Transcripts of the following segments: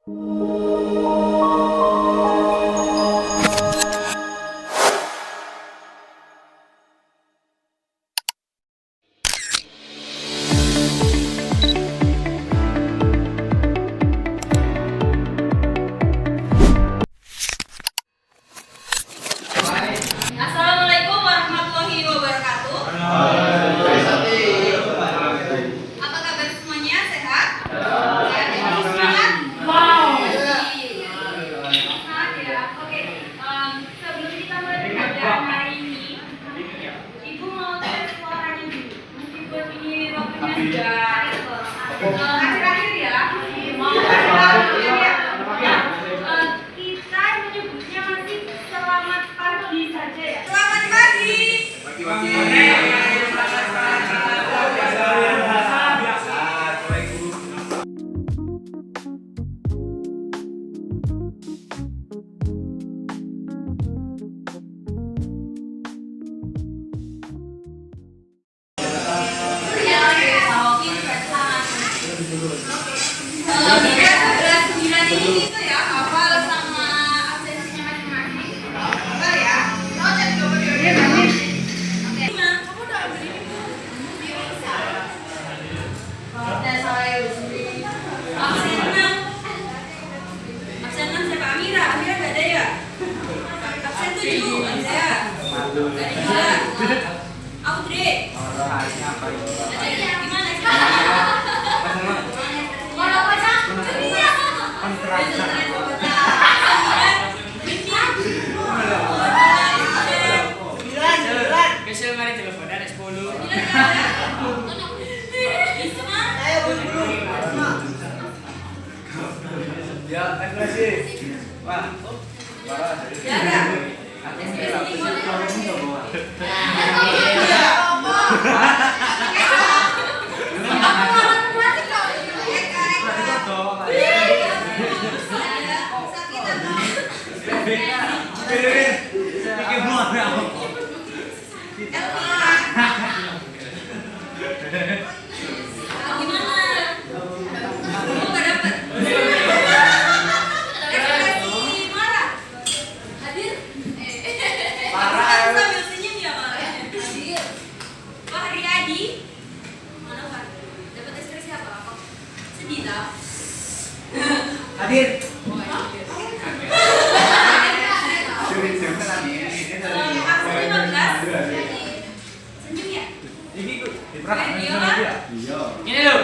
Assalamualaikum warahmatullahi wabarakatuh. Apa kabar semuanya? Sehat? Sehat ya? Semangat? Wow. Semangat ya. Oke. Sebelum kita mulai pembelajaran hari ini, Ibu mau tes suaranya dulu. Meskipun ini waktunya sudah akhir-akhir ya. Mau kita menyebutnya masih selamat pagi saja ya. Selamat pagi. Ini tuh ya, hafal sama absensinya masing-masing. Hafal ya. Mau cek dulu videonya tadi. Oke. Kamu udah beli itu? Udah saya sendiri. Absen 6 siapa? Amira. Amira enggak ada ya? Absen 7 ada. Dari mana? Audrey. Gimana sekarang? Besok mari telepon ada 10. Ya, terima kasih. Wah. Hadir. Senyum ya? Ini tuh Ini lo.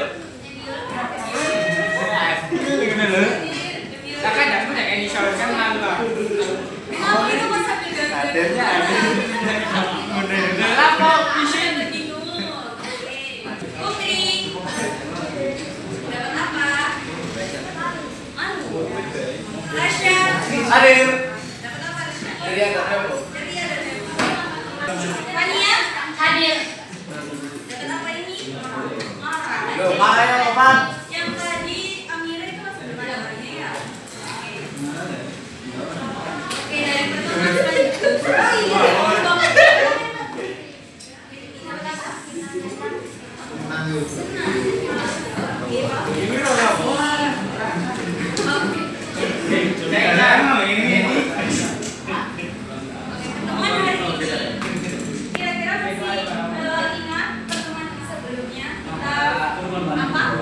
Kakak jangan punya kayak di shower kan lalu. Kamu itu pas sambil hadirnya Apa pisin? Putri. Dapat apa? Manu. Rasya. hadir. Dapat apa Rasya? Ceria dan heboh. Ceria dan heboh. Fania. Hadir. Dapat apa ini? Marah. Marah ya, Paman. Yang tadi Amira itu masih belum ada orangnya ya? Oke, dari pertemuan selanjutnya. Oh iya. Pertemuan hari ini kira-kira masih ingat pertemuan sebelumnya kita apa?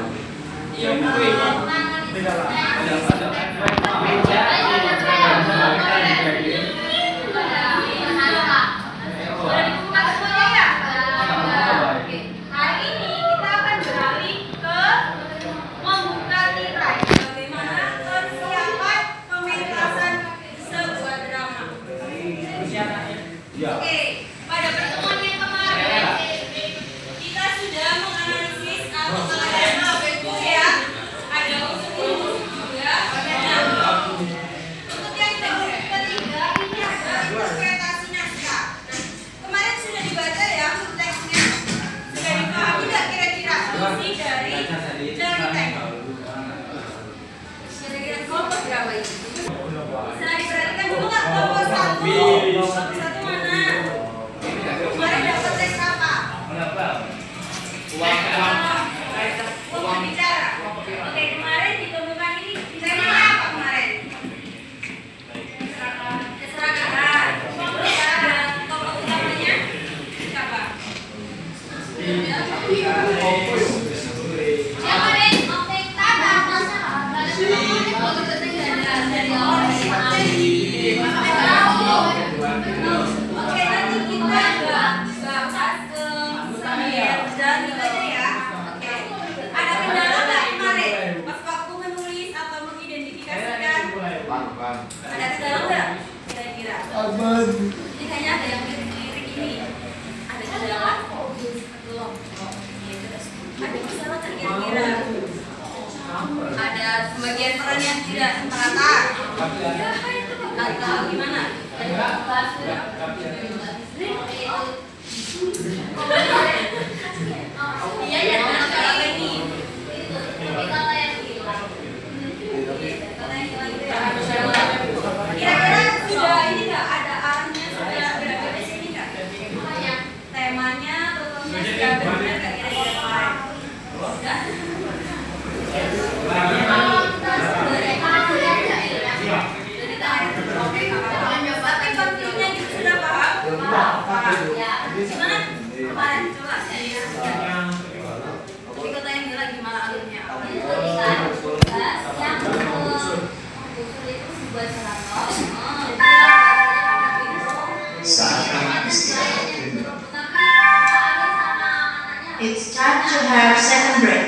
It's time to have second break.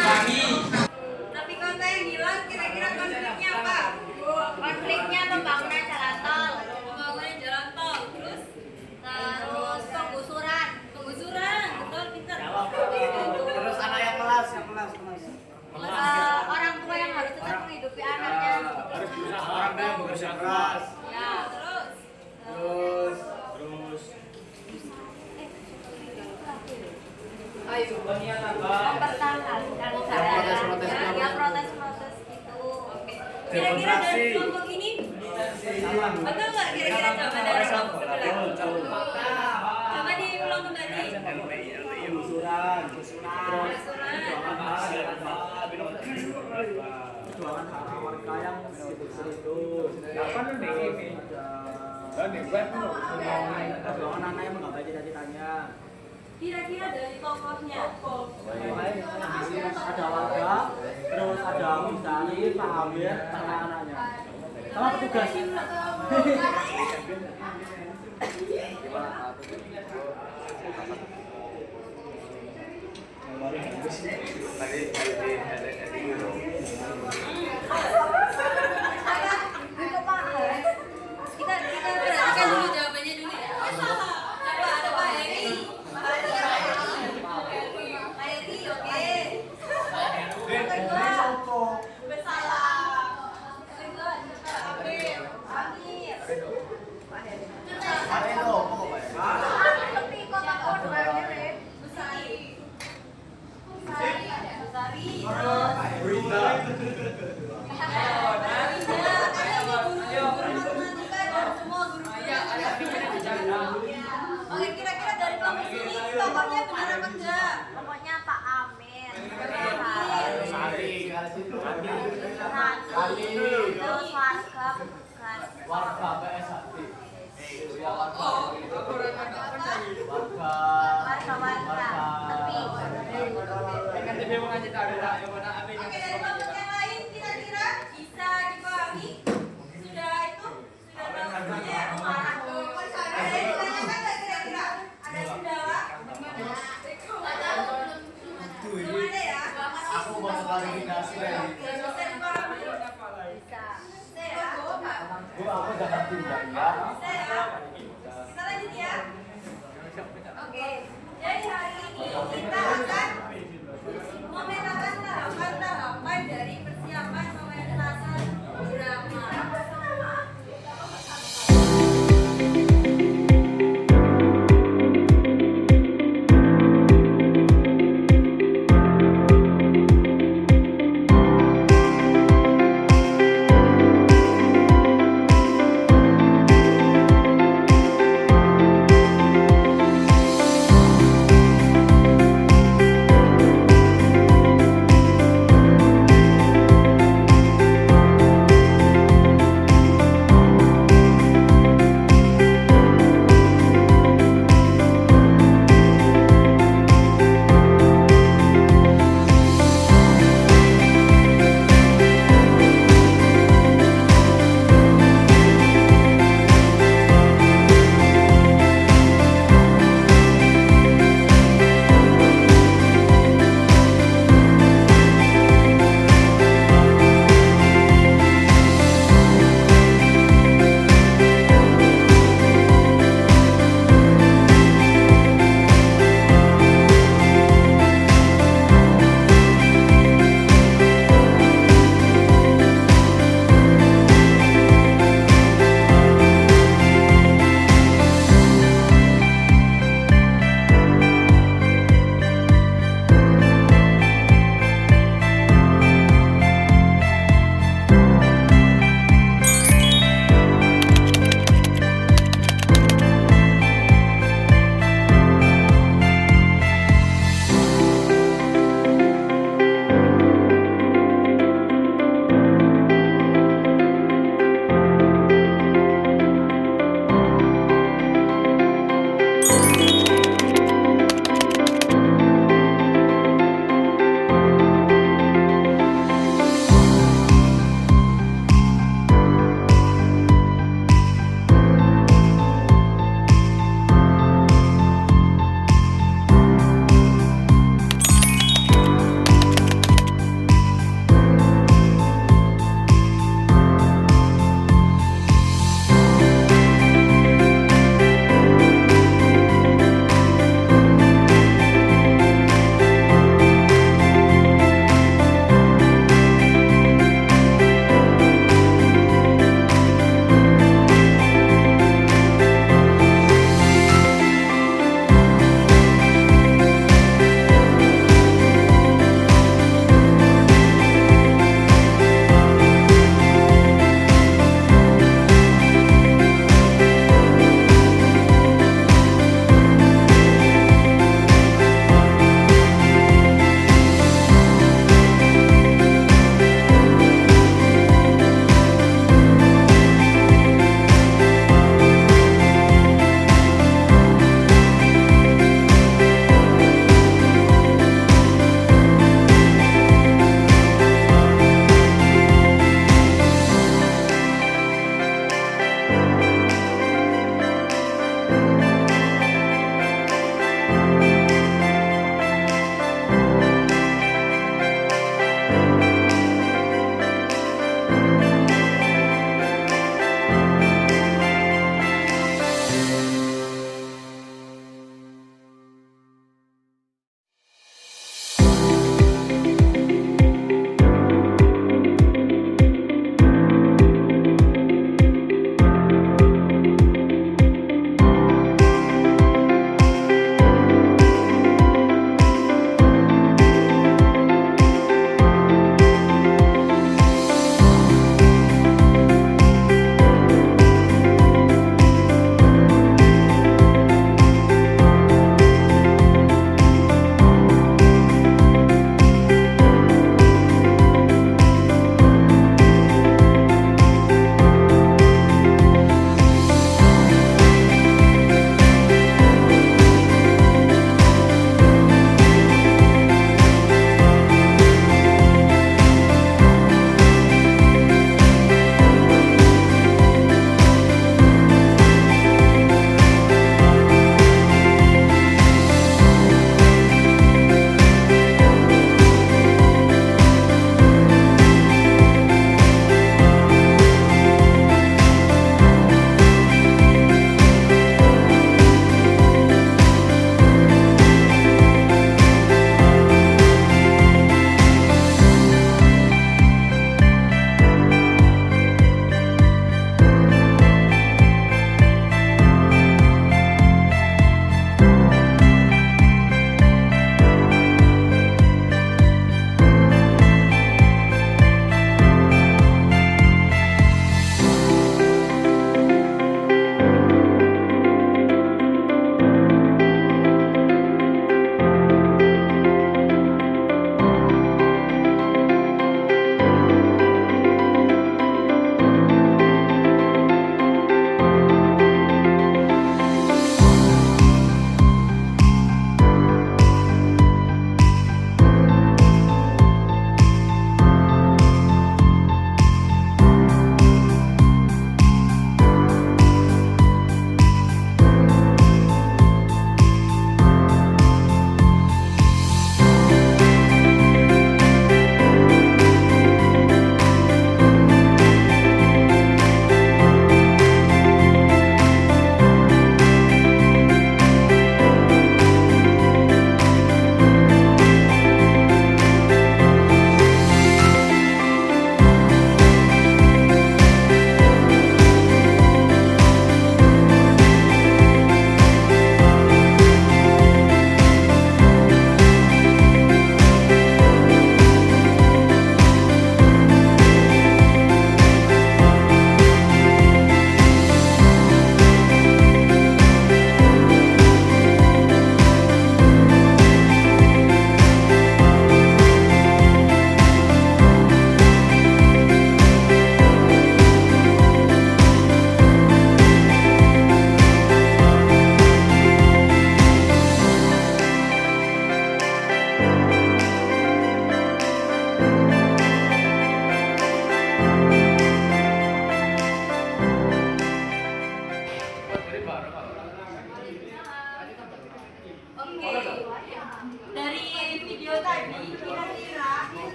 Lagi. Tapi kota yang hilang kira-kira konfliknya apa? Konfliknya pembangunan jalan tol. Pembangunan jalan tol. Terus penggusuran. Penggusuran. Betul, pintar. Terus anak yang kelas. Orang tua yang harus tetap menghidupi anaknya. Harus berusaha. Orang yang bekerja keras. Ya, terus. Ayo, Mempertahankan protes-protes. ya protes-protes gitu. Oke. Kira-kira dari kelompok ini betul nggak kira-kira jawaban dari kelompok sebelah? Coba diulang kembali. Usuran. Perjuangan hak warga yang itu. Apa nih? Dan di web perjuangan anak yang menggapai cita-citanya. Kira-kira dari tokohnya. Ada warga, terus ada Misari, Pak Amir, sama anaknya. Sama petugas. Kita perhatikan dulu jawabannya dulu ya. Coba ada Pak Heri. Pak Heri, oke. Bersalah. Kedua, Amir. Oke, kira-kira dari kelompok sini tokohnya benar apa enggak? Pokoknya Pak Amir. Terus warga PS Hati. warga TV mau ngasih tahu lah, yang mana apa yang Oke, dari kelompok yang lain kira-kira bisa dipahami? Sudah tahu semuanya marah. Ada yang ditanyakan nggak kira-kira? Ada yang sudah? Belum ada ya? Aku mau klarifikasi ya. Bisa dipahami? Bisa. Bisa ya? Aku udah ngerti ya. Bisa ya? Kita lanjut ya. Oke. Jadi hari ini kita akan memetakan tahapan-tahapan dari persiapan pementasan drama.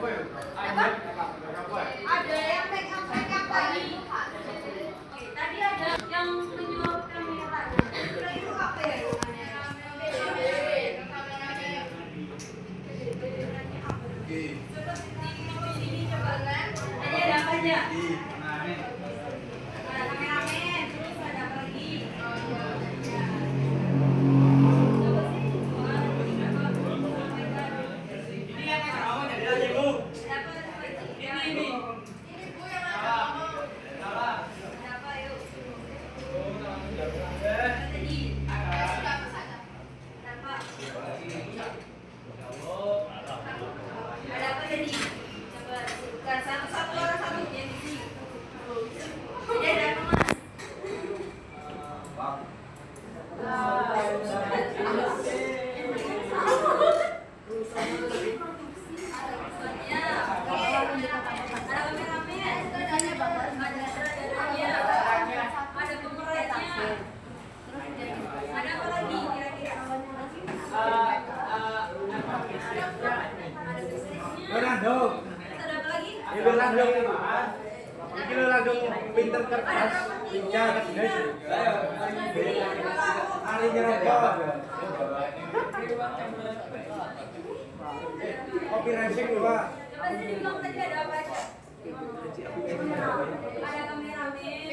Ada yang make up lagi. Oke, tadi ada yang menyuruh kamera. Itu apa ya? Ini coba kan. Tadi ada apa aja? Ada kameramen, terus ada apa lagi? Ada apa tadi? Coba sebutkan satu-satu orang satu yang di sini. Jadi ada apa mas? Ada pemerannya. Ada apa lagi kira-kira? Ronaldo. Ada apa lagi? Ini Ronaldo. Ini Ronaldo pinter kertas. Pintar guys. Ali nyerobot. Kopi racing dulu, Pak. Coba sini bilang tadi ada apa aja? Ada kameramen.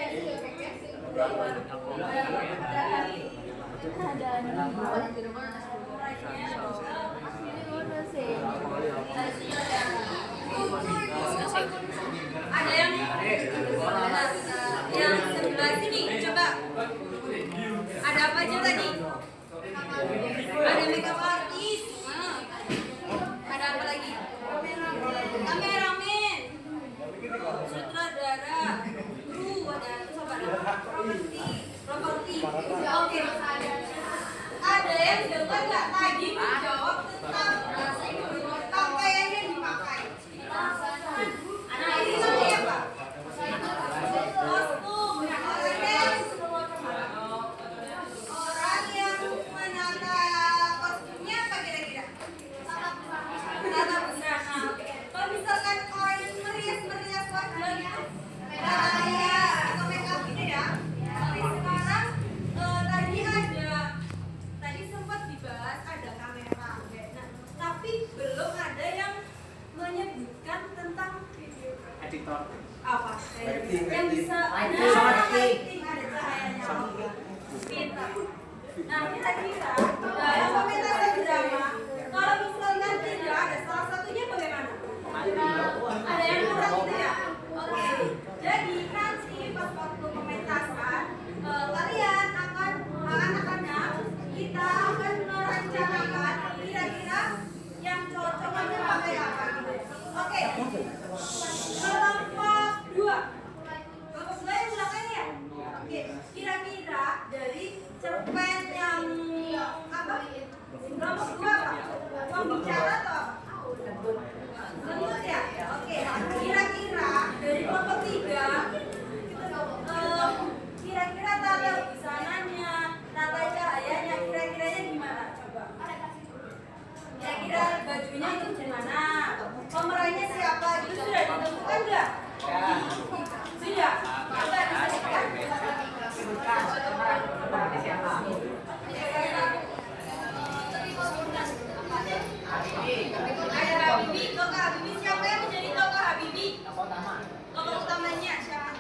Ada yang sebelah sini, coba. Ada apa aja tadi? Ada makeup artist. Ada apa lagi? Kameramen. Sutradara. Kru, ada coba properti. Oke. Ada yang dengar nggak tadi menjawab tentang pakaian yang dipakai? Nah ini namanya apa? Kostum. Orang yang menata kostumnya apa kira-kira? Tata busana. Kalau misalkan orang yang merias-merias wajah gitu, atau make up gitu ya. Oke, sekarang tadi sempat dibahas ada kamera. Nah, tapi belum ada yang menyebutkan tentang video Editor. apa? Yang bisa ada lighting, ada cahayanya. Pintar. Nah, kira-kira dalam pementasan drama, kalau misalkan tidak ada salah satunya bagaimana? Ada yang kurang gitu ya? Oke. Jadi nanti pas waktu pementasan, kalian akan anak-anak kita akan merencanakan kira-kira yang cocoknya pakai apa gitu. Oke. Kelompok 2. Kelompok 2 yang belakang ya? Oke. Kira-kira dari cerpen yang apa? Kelompok 2 apa? Pembicara atau apa? Lembut ya? Oke. Kira-kira dari kelompok 3 kira-kira tata busananya, tata cahayanya, kira-kiranya gimana? Coba. Kira-kira bajunya itu gimana? Pemerannya siapa? Itu sudah ditentukan nggak? Sudah. Coba disebutkan. Ada Habibie, tokoh Habibie siapa yang menjadi tokoh Habibie? Tokoh utamanya siapa?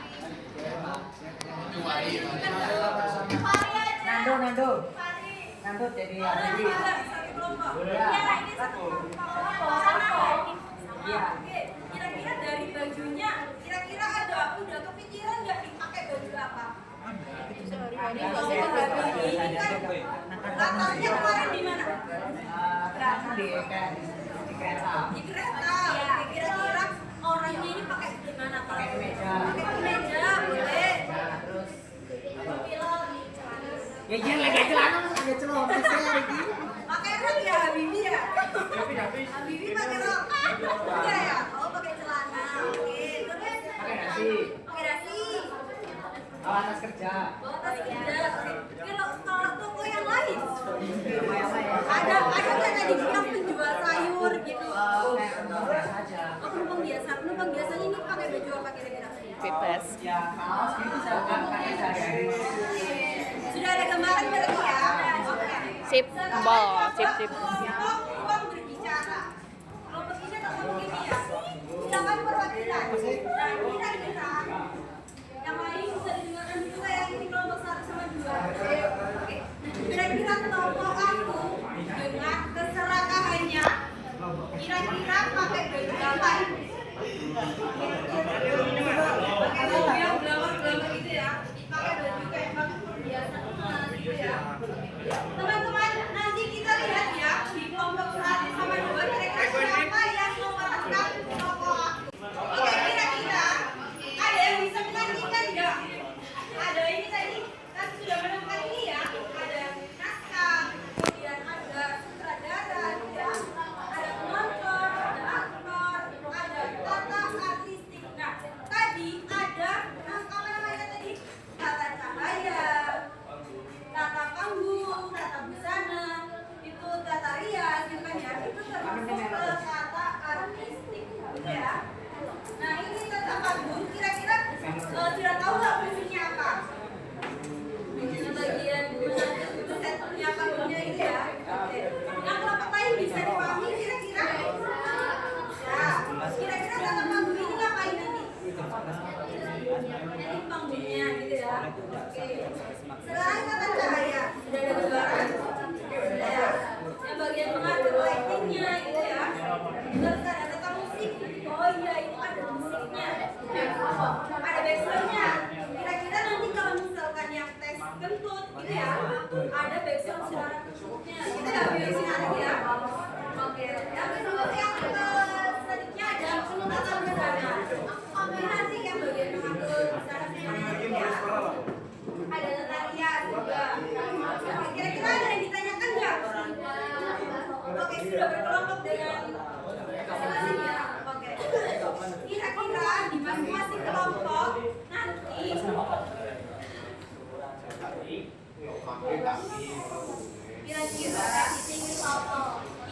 Nando jadi Kira-kira dari bajunya, kira-kira udah kepikiran nggak dipakai baju apa? Ini kan latarnya kemarin di mana? Di kereta. Kira-kira orangnya ini pakai gimana? Pakai kemeja, boleh. Ya jangan lagi celana pakai celana Pakai rok ya Habibie ya? Habibie pakai rok? Enggak ya? Oh pakai celana. Oke, terus? pakai nasi, Pakai dasi. bawa tas kerja, Bawa tas kerja. Oke. Kalau toko yang lain? apa ya? Ada nggak tadi bilang penjual sayur gitu? Kayak orang biasa aja. Oh baju apa kira-kira? Bebas. Ya, kaos gitu misalkan pakai sehari-hari. Sudah ada gambaran berarti ya? Oke. Sip, bol, sip. Uang berbicara. Kalau begini atau begini ya? Silakan perwakilan. Nah, kira-kira yang lain bisa didengarkan juga yang ini kelompok 1 sama 2. Oke. Kira-kira kelompok aku dengan keserakahannya kira-kira pakai baju apa ini? Pakai baju yang glamour gitu ya. Pakai baju kayak biasa gitu ya. Teman-teman, nanti kita lihat ya di kelompok 1 sama 2 kira-kira siapa yang memerankan kelompok aku. Oke, kira-kira ada yang bisa menantikan nggak? Ada ini tadi kan sudah menemukan ini ya. Ada naskah, kemudian ada sutradara, ya. Ada penonton, ada aktor, ada tata artistik. Nah, tadi ada apa namanya tadi? Tata cahaya, tata panggung, tata busana, itu tata rias, gitu kan ya. Itu termasuk ke tata artistik, gitu ya. Nah, ini tata panggung kira-kira sudah tahu nggak fungsinya apa? Bagian itu setnya panggungnya gitu ya. Oke. Yang kelompok lain bisa dipahami kira-kira? Ya. Kira-kira tata panggung ini ngapain nanti? Nanti panggungnya gitu ya. Oke. Sekarang tata cahaya sudah ada gambaran. Sudah ya. Yang bagian mengatur lightingnya gitu ya. Terus ada tata musik. Oh iya, itu ada musiknya. Ada backsoundnya. Kira-kira nanti kalau misalkan yang tes kentut gitu ya, ada backsound suara kentutnya. Kita nggak biasin lagi ya. Oke. Yang selanjutnya ada tata busana. Ini nanti yang bagian mengatur busana semuanya gitu ya. Ada tata rias juga. Oke, kira-kira ada yang ditanyakan nggak? Oke, sudah berkelompok dengan masing-masing ya. Oke. Kira-kira di masing-masing kelompok nanti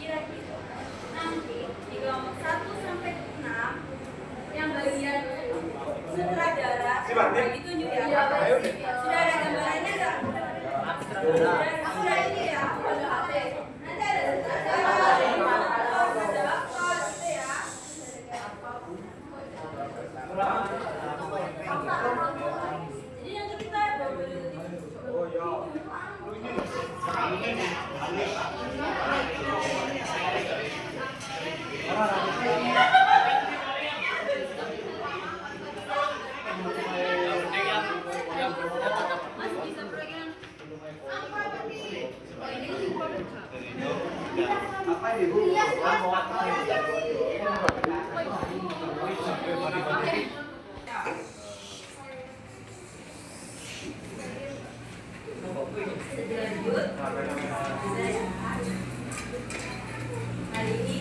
kira-kira nanti di kelompok 1 sampai 6 yang bagian sutradara ditunjuk ya. Sudah ada gambarannya nggak? Sudah ini ya. Oke. Nanti ada sutradara, ada aktor gitu ya. Jadi yang kita masih bisa program Apa ini Bu? lanjut. Hari ini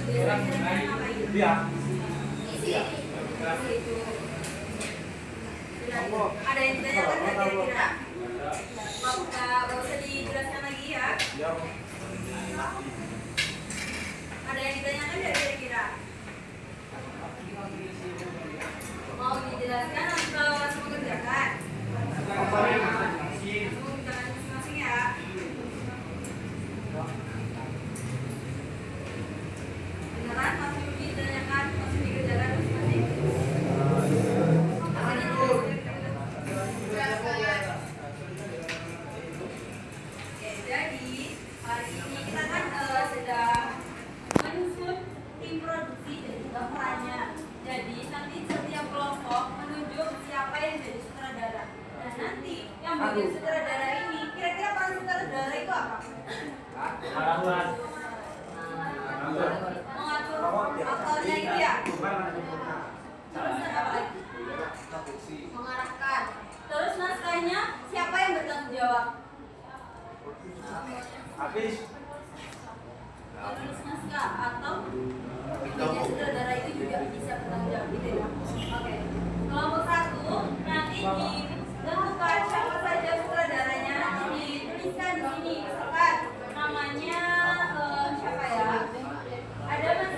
biasanya ngapain? Iya. Isi. Ada yang ditanyakan nggak kira-kira? Nggak usah dijelaskan lagi ya. Ada yang ditanyakan nggak kira-kira? Mau dijelaskan atau langsung kerjakan? Langsung kerjakan masing-masing ya. Beneran langsung ditanyakan, langsung dikerjakan masing-masing? Oke, jadi hari ini kita kan sedang menyusun tim produksi dan juga perannya. Jadi nanti setiap kelompok menunjuk siapa yang jadi sutradara. Dan nanti yang bagian sutradara ini, kira-kira peran sutradara itu apa? Mengatur aktornya itu ya. Terus apa lagi? Mengarahkan. Terus naskahnya siapa yang bertanggung jawab? Habis. Penulis naskah atau bagian sutradara itu juga bisa bertanggung jawab gitu ya. Oke. Kelompok 1 nanti ditentukan siapa saja sutradaranya, dituliskan di sini. Misalkan namanya siapa ya? Ada Mas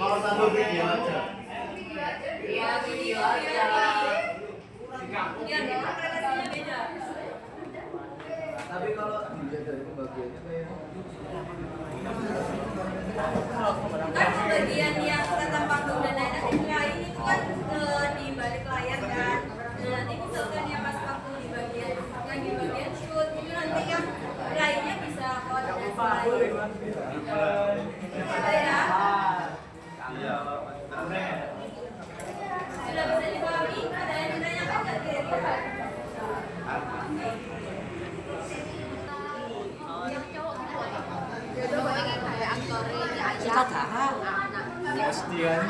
Mau satu video aja. Iya, video aja. Biar interpretasinya beda. Tapi kalau dilihat dari pembagiannya kayak Kan pembagian yang tentang panggung dan lain-lain itu kan di balik layar kan. Nah, nanti misalkan yang pas waktu di bagian yang di bagian shoot itu nanti yang lainnya bisa koordinasi lain. Ada ya? Iya. Sudah bisa dipahami? Ada yang ditanyakan nggak kira-kira? Kita tahu. Pasti kan.